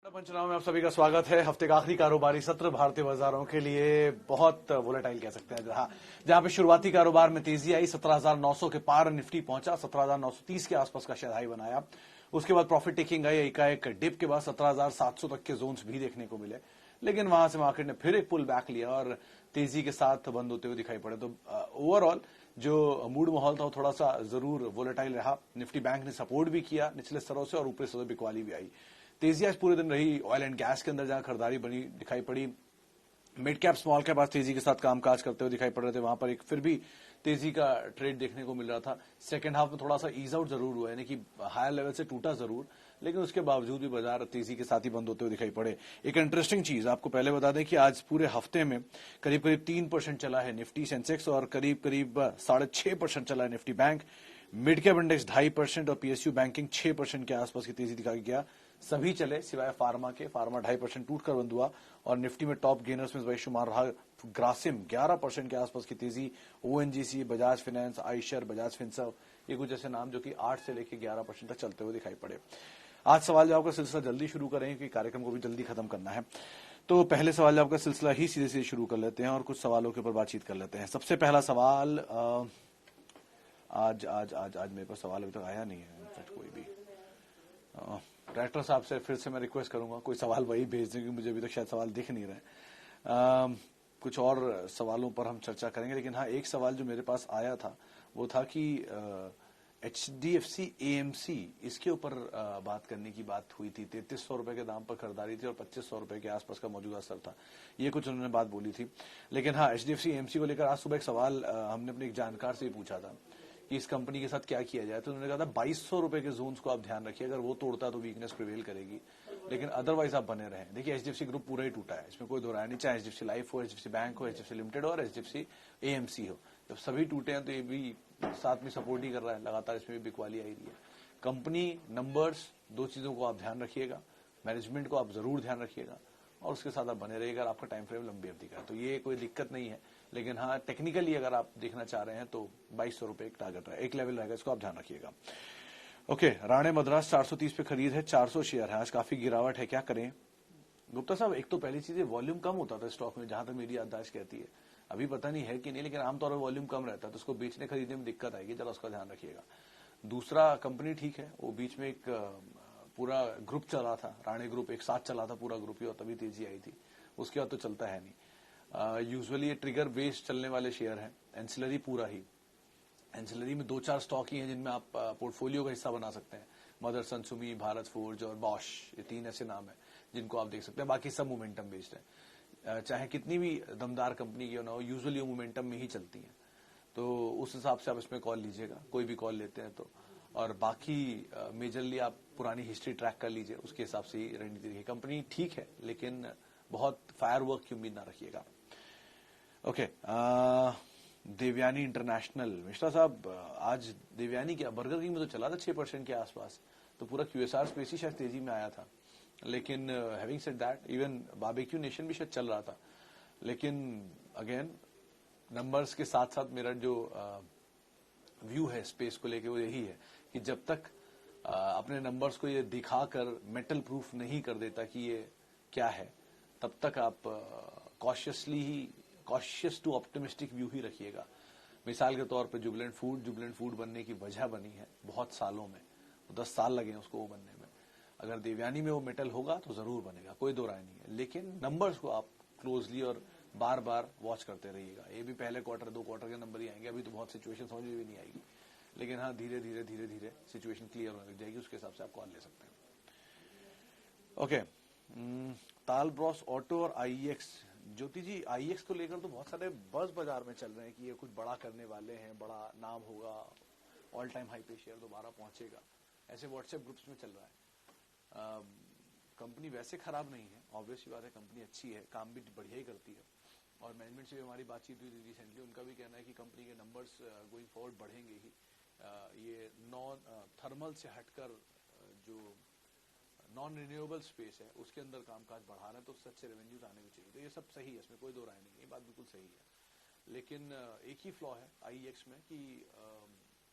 पंचनामे में आप सभी का स्वागत है। हफ्ते का आखिरी कारोबारी सत्र भारतीय बाजारों के लिए बहुत वोलेटाइल कह सकते हैं, जहां पे शुरुआती कारोबार में तेजी आई, 17,900 के पार निफ्टी पहुंचा, 17,930 के आसपास का शेयर हाई बनाया। उसके बाद प्रॉफिट टेकिंग आई, एकाएक डिप के बाद 17,700 तक के जोन्स भी देखने को मिले, लेकिन वहां से मार्केट ने फिर एक पुल बैक लिया और तेजी के साथ बंद होते हुए दिखाई पड़े। तो ओवरऑल जो मूड माहौल था वो थोड़ा सा जरूर वोलेटाइल रहा। निफ्टी बैंक ने सपोर्ट भी किया निचले स्तरों से और ऊपरी स्तरों से बिकवाली भी आई। तेजी आज पूरे दिन रही ऑयल एंड गैस के अंदर, जहां खरीदारी बनी दिखाई पड़ी। मिड कैप स्मॉल कैप आज तेजी के साथ कामकाज करते हुए दिखाई पड़ रहे थे, वहां पर एक फिर भी तेजी का ट्रेड देखने को मिल रहा था। सेकंड हाफ में थोड़ा सा ईज आउट जरूर हुआ, यानी कि हायर लेवल से टूटा जरूर, लेकिन उसके बावजूद भी बाजार तेजी के साथ ही बंद होते हुए दिखाई पड़े। एक इंटरेस्टिंग चीज आपको पहले बता दें कि आज पूरे हफ्ते में करीब करीब 3% चला है निफ्टी सेंसेक्स और करीब करीब 6.5% चला है Nifty bank. Mid cap index 2.5% और पीएसयू बैंकिंग 6% के आसपास की तेजी दिखाई गया। सभी चले सिवाय फार्मा के। फार्मा 2.5% टूटकर बंद हुआ और निफ्टी में टॉप गेनर्स में बेशुमार रहा ग्रासिम 11% के आसपास की तेजी। ONGC, Bajaj finance, Eicher, Bajaj Finserv, ये कुछ ऐसे नाम जो कि 8 से लेकर 11% तक चलते हुए दिखाई पड़े। आज सवाल जवाब का सिलसिला जल्दी शुरू करेंगे क्योंकि कार्यक्रम को भी जल्दी खत्म करना है। तो पहले सवाल जवाब का सिलसिला ही सीधे सीधे शुरू कर लेते हैं और कुछ सवालों के ऊपर बातचीत कर लेते हैं। सबसे पहला सवाल, आज आज आज आज मेरे पास सवाल अभी तक आया नहीं है इनफैक्ट कोई भी। डायरेक्टर साहब से फिर से मैं रिक्वेस्ट करूंगा कोई सवाल वही भेज दें, क्योंकि मुझे अभी तक शायद सवाल दिख नहीं रहे। कुछ और सवालों पर हम चर्चा करेंगे, लेकिन हाँ, एक सवाल जो मेरे पास आया था वो था कि HDFC AMC इसके ऊपर बात करने की बात हुई थी। 3300 रुपए के दाम पर खरीदारी थी और 2500 रुपए के आसपास का मौजूदा स्तर था, ये कुछ उन्होंने बात बोली थी। लेकिन हाँ, HDFC AMC को लेकर आज सुबह एक सवाल हमने अपने एक जानकार से भी पूछा था कि इस कंपनी के साथ क्या किया जाए, तो उन्होंने कहा था 2200 रुपए के जोन्स को आप ध्यान रखिए, अगर वो तोड़ता तो वीकनेस प्रिवेल करेगी, लेकिन अदरवाइज आप बने रहें। देखिए, HDFC ग्रुप पूरा ही टूटा है, इसमें कोई दो राय नहीं, चाहे HDFC लाइफ हो, HDFC बैंक हो, HDFC लिमिटेड हो और HDFC AMC हो। जब सभी टूटे हैं तो ये भी साथ में सपोर्ट ही कर रहा है, लगातार इसमें भी बिकवाली आई रही है। कंपनी नंबर्स, दो चीजों को आप ध्यान रखिएगा, मैनेजमेंट को आप जरूर ध्यान रखिएगा और उसके साथ आप बने रहिएगा। आपका टाइम फ्रेम लंबी अवधि का है तो ये कोई दिक्कत नहीं है, लेकिन हाँ, टेक्निकली अगर आप देखना चाह रहे हैं तो 2200 रुपए एक टारगेट है, एक लेवल रहेगा, इसको आप ध्यान रखिएगा। ओके, राणे मद्रास 430 पे खरीद है, 400 शेयर है, आज काफी गिरावट है, क्या करें? गुप्ता साहब, एक तो पहली चीज वॉल्यूम कम होता था स्टॉक में, जहां तक मेरी याददाश्त कहती है, अभी पता नहीं है कि नहीं, लेकिन आमतौर पर वॉल्यूम कम रहता है तो उसको बेचने खरीदने में दिक्कत आएगी, जरा उसका ध्यान रखिएगा। दूसरा, कंपनी ठीक है, वो बीच में एक पूरा ग्रुप चला था, राणे ग्रुप एक साथ चला था पूरा ग्रुप ही, और तभी तेजी आई थी, उसके बाद तो चलता है नहीं। यूजुअली ये ट्रिगर बेस्ड चलने वाले शेयर हैं। एंसिलरी पूरा ही, एंसिलरी में 2-4 स्टॉक ही हैं जिनमें आप पोर्टफोलियो का हिस्सा बना सकते हैं। मदरसन, सुमी, भारत फोर्ज और बॉश, ये 3 ऐसे नाम हैं जिनको आप देख सकते हैं, बाकी सब मोमेंटम बेस्ड है। चाहे कितनी भी दमदार कंपनी की ना हो, यूजुअली वो मोमेंटम में ही चलती है, तो उस हिसाब से आप इसमें कॉल लीजिएगा, कोई भी कॉल लेते हैं तो। और बाकी मेजरली आप पुरानी हिस्ट्री ट्रैक कर लीजिए, उसके हिसाब से ही रणनीति रखिए। कंपनी ठीक है, लेकिन बहुत फायरवर्क की उम्मीद ना रखिएगा। ओके, देवयानी इंटरनेशनल, मिश्रा साहब, आज देवयानी क्या, बर्गर किंग में तो चला था 6% के आसपास, तो पूरा QSR स्पेस ही शायद तेजी में आया था। लेकिन having said that, even Barbeque Nation भी शायद चल रहा था, लेकिन अगेन नंबर्स के साथ साथ मेरा जो व्यू है स्पेस को लेके वो यही है कि जब तक अपने नंबर्स को ये दिखाकर मेटल प्रूफ नहीं कर देता कि ये क्या है, तब तक आप कॉशियस टू ऑप्टिमिस्टिक व्यू ही रखिएगा। मिसाल के तौर पे जुबिलेंट फूड बनने की वजह बनी है बहुत सालों में, 10 साल लगे हैं उसको वो बनने में। अगर देवयानी में वो मेटल होगा तो जरूर बनेगा, कोई दो राय नहीं है, लेकिन नंबर्स को आप क्लोजली और बार बार वॉच करते रहिएगा। ये भी पहले क्वार्टर 2 क्वार्टर के नंबर ही आएंगे, अभी तो बहुत सिचुएशन समझ में भी नहीं आएगी, लेकिन हाँ, धीरे धीरे सिचुएशन क्लियर होने लग जाएगी, उसके हिसाब से आप कॉल ले सकते हैं। ओके, ताल ब्रॉस ऑटो और IEX, ज्योति जी, IEX को लेकर तो बहुत सारे बज़ बाजार में चल रहे हैं कि ये कुछ बड़ा करने वाले हैं, बड़ा नाम होगा, ऑल टाइम हाई पे शेयर दोबारा पहुंचेगा, ऐसे व्हाट्सएप ग्रुप्स में चल रहा है। कंपनी वैसे खराब नहीं है, ऑब्वियस सी बात है, कंपनी अच्छी है, काम भी बढ़िया ही करती है, और मैनेजमेंट से भी हमारी बातचीत हुई थी रिसेंटली, उनका भी कहना है कि कंपनी के नंबर्स गोइंग फॉरवर्ड बढ़ेंगे ही। ये नॉन थर्मल से हटकर जो नॉन रिन्यूएबल स्पेस है उसके अंदर कामकाज बढ़ा रहे हैं, तो उससे अच्छे रेवेन्यूज आने भी चाहिए, तो ये सब सही है, इसमें कोई दो राय नहीं है, ये बात बिल्कुल सही है। लेकिन एक ही फ्लॉ है IEX में कि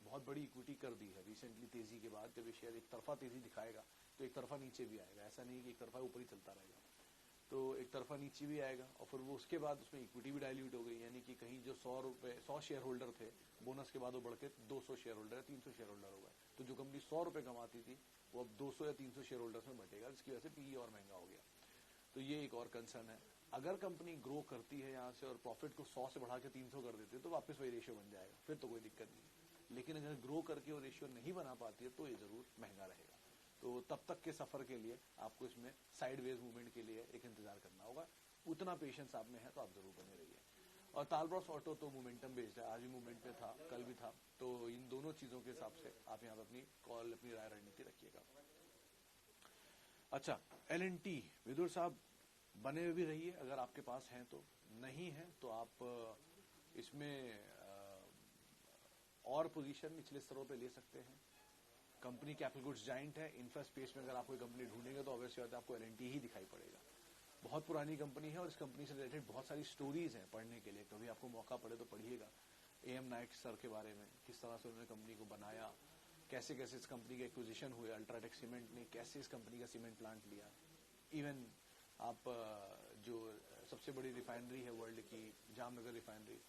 बहुत बड़ी इक्विटी कर दी है रिसेंटली तेजी के बाद, जब ये शेयर एक तरफा तेजी दिखाएगा तो एक तरफा नीचे भी आएगा, ऐसा नहीं कि एक तरफा ऊपर ही चलता रहेगा, तो एक तरफा नीचे भी आएगा। और फिर वो उसके बाद उसमें इक्विटी भी डाइल्यूट हो गई, यानी कि कहीं जो 100 शेयर होल्डर थे, बोनस के बाद वो बढ़ के 200 शेयर होल्डर है, 300 शेयर होल्डर हो गए। तो जो कंपनी 100 रुपए कमाती थी वो अब 200 या 300 शेयर होल्डर्स में बटेगा, जिसकी वजह से पीई और महंगा हो गया। तो ये एक और कंसर्न है। अगर कंपनी ग्रो करती है यहाँ से और प्रॉफिट को 100 से बढ़ा के 300 कर देती है तो वापस वही रेशियो बन जाएगा, फिर तो कोई दिक्कत नहीं। लेकिन अगर ग्रो करके वो रेशियो नहीं बना पाती है तो ये जरूर महंगा रहेगा। तो तब तक के सफर के लिए आपको इसमें साइडवेज मूवमेंट के लिए एक इंतजार करना होगा। उतना पेशेंस आप में है तो आप जरूर बने रहिए। और तालब्रॉस ऑटो तो मोमेंटम बेस्ड है, आज भी मूवमेंट में था, कल भी था, तो इन दोनों चीजों के हिसाब से आप यहाँ पे अपनी कॉल, अपनी राय, रणनीति रखिएगा। अच्छा, L&T विदुर साहब बने हुए भी रहिए अगर आपके पास हैं, तो नहीं है तो आप इसमें और पोजीशन निचले स्तरों पे ले सकते हैं। कंपनी कैपिटल गुड्स जाइंट है, इंफ्रा स्पेस में अगर आप कोई कंपनी ढूंढेंगे तो ऑब्वियसली बात है आपको L&T ही दिखाई पड़ेगा। बहुत पुरानी कंपनी है और इस कंपनी से रिलेटेड बहुत सारी स्टोरीज हैं पढ़ने के लिए, कभी आपको मौका पड़े तो पढ़िएगा। AM नायक सर के बारे में, किस तरह से उन्होंने कंपनी को बनाया, कैसे कैसे इस कंपनी के एक्विजिशन हुए, अल्ट्राटेक सीमेंट ने कैसे इस कंपनी का सीमेंट प्लांट लिया। इवन आप जो सबसे बड़ी रिफाइनरी है वर्ल्ड की, जामनगर रिफाइनरी,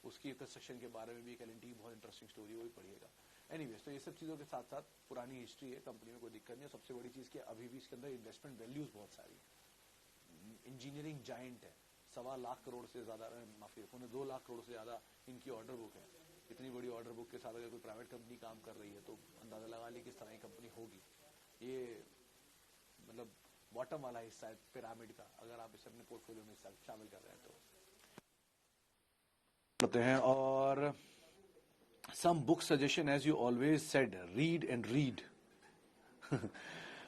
उसकी कंस्ट्रक्शन के बारे में भी एक L&T बहुत इंटरेस्टिंग स्टोरी, वो भी पढ़िएगा। एनीवेज, तो ये सब चीजों के साथ साथ पुरानी हिस्ट्री है कंपनी में, कोई दिक्कत नहीं है। सबसे बड़ी चीज की अभी भी इसके अंदर इन्वेस्टमेंट वैल्यूज बहुत सारी है। इंजीनियरिंग जाइंट है, 1.25 लाख करोड़ से ज्यादा, माफी 2 लाख करोड़ से ज्यादा इनकी ऑर्डर बुक है। इतनी बड़ी ऑर्डर बुक के साथ अगर कोई प्राइवेट कंपनी काम कर रही है तो अंदाजा लगा ली किस तरह की कंपनी होगी। ये मतलब बॉटम वाला हिस्सा है पिरामिड का, अगर आप इसे अपने पोर्टफोलियो में शामिल कर रहे हैं तो करते हैं। और some book suggestion, as you always said, read and read.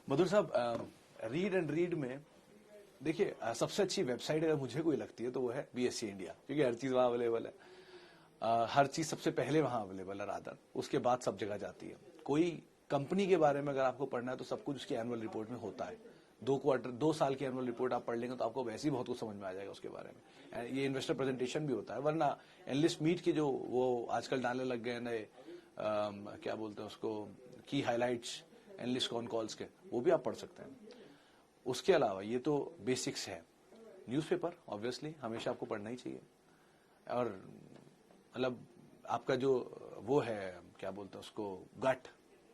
Madhur साहब, रीड एंड रीड में देखिए, सबसे अच्छी वेबसाइट अगर मुझे कोई लगती है तो वो है BSE इंडिया, क्योंकि हर चीज वहां अवेलेबल है। हर चीज सबसे पहले वहां अवेलेबल है, रादर उसके बाद सब जगह जाती है। कोई कंपनी के बारे में अगर आपको पढ़ना है तो सब कुछ उसकी एनुअल रिपोर्ट में होता है। 2 साल की एनुअल रिपोर्ट आप पढ़ लेंगे तो आपको वैसे ही बहुत कुछ समझ में आ जाएगा उसके बारे में। ये इन्वेस्टर प्रेजेंटेशन भी होता है, वरना एनालिस्ट मीट की जो वो आजकल डालने लग गए नए, क्या बोलते हैं उसको, की हाईलाइट्स एनालिस्ट कॉन कॉल्स के, वो भी आप पढ़ सकते हैं। उसके अलावा ये तो बेसिक्स है। न्यूज़पेपर ऑब्वियसली हमेशा आपको पढ़ना ही चाहिए, और मतलब आपका जो वो है, क्या बोलते हैं उसको, गट,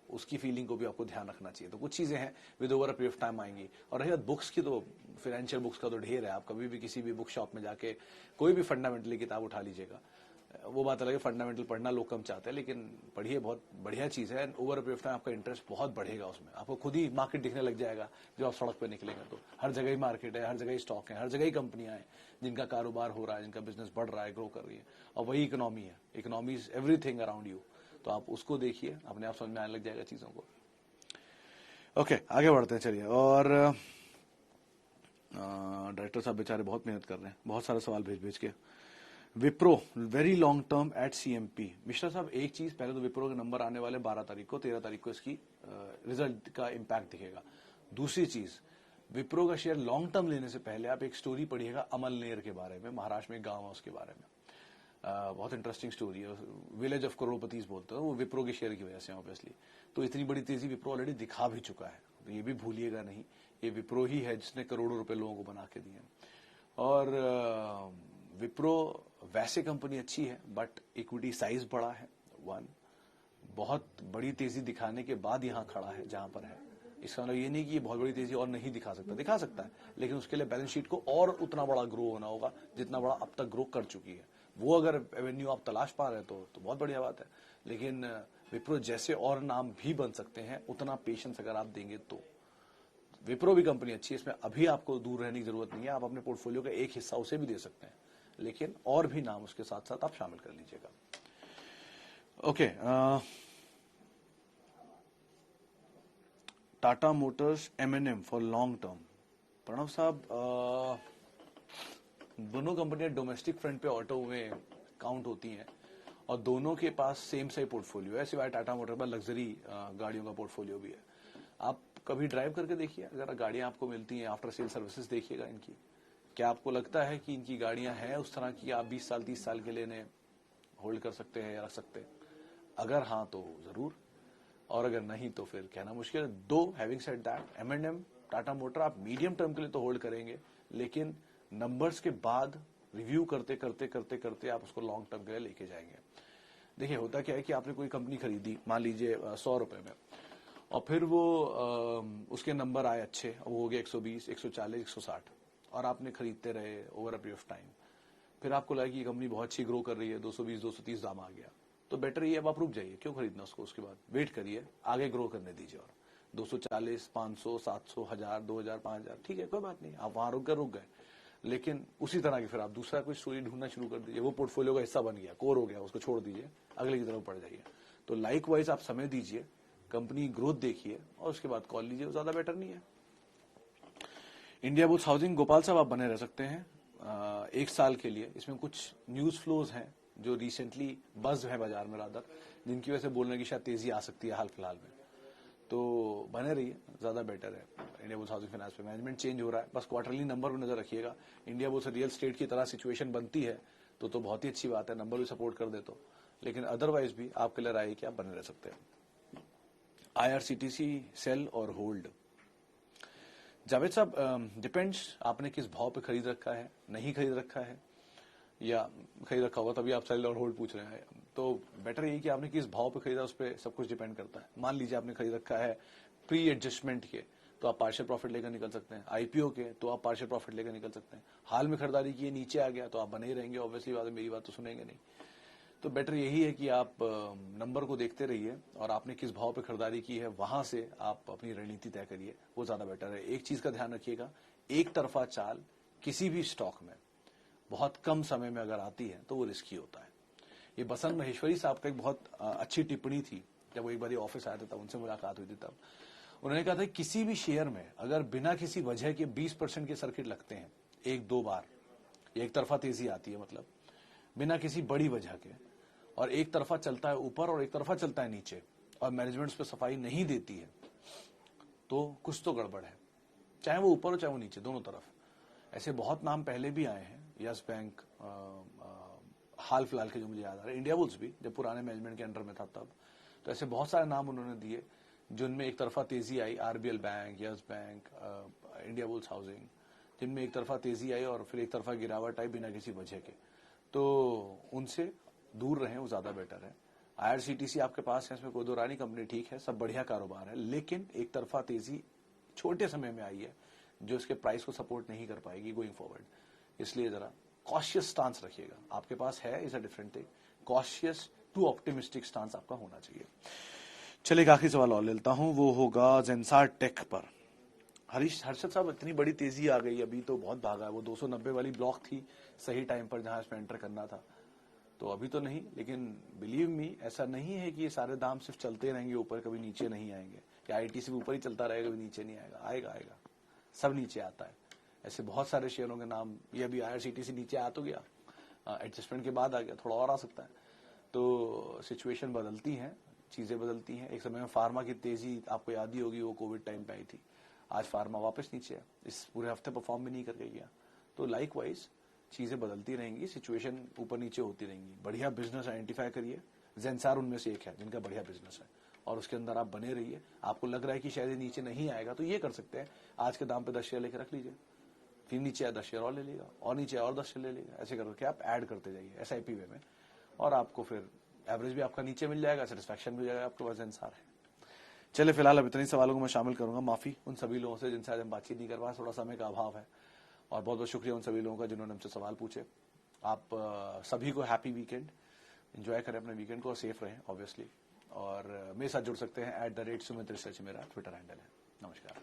उसकी फीलिंग को भी आपको ध्यान रखना चाहिए। तो कुछ चीजें हैं with over a period of time आएंगी। और रही बात बुक्स की, तो फाइनेंशियल बुक्स का तो ढेर है। आप कभी भी किसी भी बुक शॉप में जाके कोई भी फंडामेंटली किताब उठा लीजिएगा। वो बात अलग है, फंडामेंटल पढ़ना लोग कम चाहते हैं, लेकिन पढ़िए, बहुत बढ़िया चीज है। Over a period of time आपका इंटरेस्ट बहुत बढ़ेगा उसमें, आपको खुद ही मार्केट दिखने लग जाएगा। जब आप सड़क पर निकलेंगे तो हर जगह ही मार्केट है, हर जगह ही स्टॉक है, हर जगह ही कंपनियां हैं जिनका कारोबार हो रहा है, जिनका बिजनेस बढ़ रहा है, ग्रो कर रही है। और वही इकोनॉमी है, economy is everything around you. तो आप उसको देखिए, अपने आप समझ में आने लग जाएगा चीजों को। ओके, आगे बढ़ते हैं, चलिए। और डायरेक्टर साहब बेचारे बहुत मेहनत कर रहे हैं, बहुत सारे सवाल भेज भेज के। Wipro very long term at CMP। Mishra साहब, एक चीज, पहले तो विप्रो के नंबर आने वाले 12 तारीख को, 13 तारीख को इसकी रिजल्ट का इंपैक्ट दिखेगा। दूसरी चीज, विप्रो का शेयर लॉन्ग टर्म लेने से पहले आप एक स्टोरी पढ़िएगा अमलनेर के बारे में, महाराष्ट्र में गांव है उसके बारे में। बहुत इंटरेस्टिंग स्टोरी है, विलेज ऑफ करोड़पति बोलते हैं, वो विप्रो के शेयर की वजह से ऑब्वियसली। तो इतनी बड़ी तेजी विप्रो ऑलरेडी दिखा भी चुका है, तो ये भी भूलिएगा नहीं, ये विप्रो ही है जिसने करोड़ों रुपए लोगों को बना के दिए। और विप्रो वैसे कंपनी अच्छी है, बट इक्विटी साइज बड़ा है, वन, बहुत बड़ी तेजी दिखाने के बाद यहां खड़ा है जहां पर है। इसका मतलब ये नहीं कि ये बहुत बड़ी तेजी और नहीं दिखा सकता है, लेकिन उसके लिए बैलेंस शीट को और उतना बड़ा ग्रो होना होगा जितना बड़ा अब तक ग्रो कर चुकी है। वो अगर एवेन्यू आप तलाश पा रहे हैं तो बहुत बढ़िया बात है। लेकिन विप्रो जैसे और नाम भी बन सकते हैं, उतना पेशेंस अगर आप देंगे तो। विप्रो भी कंपनी अच्छी है, इसमें अभी आपको दूर रहने की जरूरत नहीं है, आप अपने पोर्टफोलियो का एक हिस्सा उसे भी दे सकते हैं, लेकिन और भी नाम उसके साथ साथ आप शामिल कर लीजिएगा। Okay, Tata Motors M&M for long term. Pranav साहब, दोनों कंपनियां डोमेस्टिक फ्रंट पे ऑटो में काउंट होती हैं और दोनों के पास सेम साइज पोर्टफोलियो है, सिवाय टाटा मोटर पर लग्जरी गाड़ियों का पोर्टफोलियो भी है। आप कभी ड्राइव करके देखिए, अगर गाड़ियां आपको मिलती हैं, आफ्टर सेल सर्विसेज देखिएगा इनकी। क्या आपको लगता है कि इनकी गाड़ियां हैं उस तरह की आप 20 साल 30 साल के लिए इन्हें होल्ड कर सकते हैं या रख सकते हैं? अगर हाँ तो जरूर, और अगर नहीं तो फिर कहना मुश्किल है। दो having said that, M&M, Tata motor आप मीडियम टर्म के लिए तो होल्ड करेंगे, लेकिन नंबर्स के बाद रिव्यू करते करते करते करते आप उसको लॉन्ग टर्म के लिए लेके जाएंगे। देखिए होता क्या है कि आपने कोई कंपनी खरीदी मान लीजिए 100 रुपए में, और फिर वो उसके नंबर आए अच्छे, वो हो गया 120, 140, 160, और आपने खरीदते रहे over a period of time. फिर आपको लगा कि ये कंपनी बहुत अच्छी ग्रो कर रही है, 220, 230 दाम आ गया, तो बेटर ये अब आप रुक जाइए, क्यों खरीदना उसको, उसके बाद वेट करिए, आगे ग्रो करने दीजिए। और 240, 500, 700, 1000, 2000, 5000, ठीक है कोई बात नहीं, आप वहां रुक गए, लेकिन उसी तरह की फिर आप दूसरा कोई स्टोरी ढूंढना शुरू कर दीजिए, वो पोर्टफोलियो का हिस्सा बन गया, कोर हो गया, उसको छोड़ दीजिए, अगले की तरफ बढ़ जाइए। तो लाइक वाइज आप समय दीजिए, कंपनी ग्रोथ देखिए, और उसके बाद कॉल लीजिए, वो ज्यादा बेटर नहीं है। इंडिया बुल्स हाउसिंग, गोपाल साहब आप बने रह सकते हैं 1 साल के लिए। इसमें कुछ न्यूज फ्लोज हैं जो रिसेंटली बज है बाजार में रादर, जिनकी वजह से बोलने की शायद तेजी आ सकती है हाल फिलहाल में, तो बने रहिए, ज्यादा बेटर है। इंडिया बुल्स हाउसिंग फाइनेंस पे मैनेजमेंट चेंज हो रहा है, बस क्वार्टरली नंबर पर नजर रखिएगा। इंडिया बुल्स रियल स्टेट की तरह सिचुएशन बनती है तो बहुत ही अच्छी बात है, नंबर भी सपोर्ट कर दे तो, लेकिन अदरवाइज भी आपके लिए राय कि आप बने रह सकते हैं। IRCTC सेल और होल्ड। जावेद साहब डिपेंड्स, आपने किस भाव पे खरीद रखा है, नहीं खरीद रखा है, या खरीद रखा होगा तभी आप सेल और होल्ड पूछ रहे हैं, तो बेटर यही कि आपने किस भाव पे खरीदा उस पर सब कुछ डिपेंड करता है। मान लीजिए आपने खरीद रखा है प्री एडजस्टमेंट के, तो आप पार्शियल प्रॉफिट लेकर निकल सकते हैं, IPO के तो आप पार्शियल प्रॉफिट लेकर निकल सकते हैं, हाल में खरीदारी की नीचे आ गया तो आप बने ही रहेंगे, ऑब्वियसली बात है, मेरी बात तो सुनेंगे नहीं। तो बेटर यही है कि आप नंबर को देखते रहिए, और आपने किस भाव पे खरीदारी की है वहां से आप अपनी रणनीति तय करिए, वो ज्यादा बेटर है। एक चीज का ध्यान रखिएगा, एक तरफा चाल किसी भी स्टॉक में बहुत कम समय में अगर आती है तो वो रिस्की होता है। ये बसंत महेश्वरी साहब का एक बहुत अच्छी टिप्पणी थी, जब वो एक बार ऑफिस आए थे तब उनसे मुलाकात हुई थी, तब उन्होंने कहा था किसी भी शेयर में अगर बिना किसी वजह के 20% के सर्किट लगते हैं 1-2 बार, एक तरफा तेजी आती है मतलब बिना किसी बड़ी वजह के, और एक तरफा चलता है ऊपर और एक तरफा चलता है नीचे, और मैनेजमेंट उस पर सफाई नहीं देती है, तो कुछ तो गड़बड़ है, चाहे वो ऊपर हो चाहे वो नीचे, दोनों तरफ। ऐसे बहुत नाम पहले भी आए हैं, यस बैंक, हाल फिलहाल के जो मुझे याद आ रहे हैं, इंडिया बुल्स भी जब पुराने मैनेजमेंट के अंडर में था तब, तो ऐसे बहुत सारे नाम उन्होंने दिए जिनमें एक तरफा तेजी आई, RBL bank, yes bank, India bulls housing, जिनमें एक तरफा तेजी आई और फिर एक तरफा गिरावट आई बिना किसी वजह के, तो उनसे दूर रहें, वो ज्यादा बेटर है। IRCTC आपके पास है, इसमें कोई दो रानी, कंपनी ठीक है, सब बढ़िया कारोबार है, लेकिन एक तरफा तेजी छोटे समय में आई है जो इसके प्राइस को सपोर्ट नहीं कर पाएगी गोइंग फॉरवर्ड, इसलिए जरा कॉशियस स्टांस रखिएगा। आपके पास है is a different thing, cautious to optimistic stance आपका होना चाहिए। चलिए एक आखिरी सवाल और लेता हूं, वो होगा जेंसार टेक पर। हर्षद साहब, इतनी बड़ी तेजी आ गई, अभी तो बहुत भागा है, वो 290 वाली ब्लॉक थी सही टाइम पर जहां इसमें एंटर करना था, तो अभी तो नहीं, लेकिन बिलीव मी ऐसा नहीं है कि ये सारे दाम सिर्फ चलते रहेंगे ऊपर, कभी नीचे नहीं आएंगे, या ITC ऊपर ही चलता रहेगा कभी नीचे नहीं आएगा, आएगा, सब नीचे आता है। ऐसे बहुत सारे शेयरों के नाम, ये अभी IRCTC नीचे आ तो गया, एडजस्टमेंट के बाद आ गया, थोड़ा और आ सकता है। तो सिचुएशन बदलती है, चीजें बदलती हैं। एक समय में फार्मा की तेजी आपको याद ही होगी, वो कोविड टाइम पे आई थी, आज फार्मा वापस नीचे है, इस पूरे हफ्ते परफॉर्म भी नहीं करके गया। तो लाइक वाइज चीजें बदलती रहेंगी, सिचुएशन ऊपर नीचे होती रहेंगी। बढ़िया बिजनेस आइडेंटिफाई करिए, जेंसार उनमें से एक है जिनका बढ़िया बिजनेस है, और उसके अंदर आप बने रहिए। आपको लग रहा है कि शायद नीचे नहीं आएगा, तो ये कर सकते हैं, आज के दाम पे 10 शेयर लेकर रख लीजिए, फिर नीचे आया 10 शेयर और ले लीजिएगा, और नीचे और 10 शेयर ले लीजिएगा, ऐसे करके आप ऐड करते जाइए SIP वे में, और आपको फिर एवरेज भी आपका नीचे मिल जाएगा, सेटिस्फैक्शन भी हो जाएगा, आपके पास जेंसार है। चलिए फिलहाल अब इतने सवालों को मैं शामिल करूंगा, माफी उन सभी लोगों से जिनसे आज हम बातचीत नहीं कर पाए, थोड़ा समय का अभाव है, और बहुत बहुत शुक्रिया उन सभी लोगों का जिन्होंने हमसे सवाल पूछे। आप सभी को हैप्पी वीकेंड, एंजॉय करें अपने वीकेंड को और सेफ रहें ऑब्वियसली, और मेरे साथ जुड़ सकते हैं @Sumit Research मेरा ट्विटर हैंडल है। नमस्कार।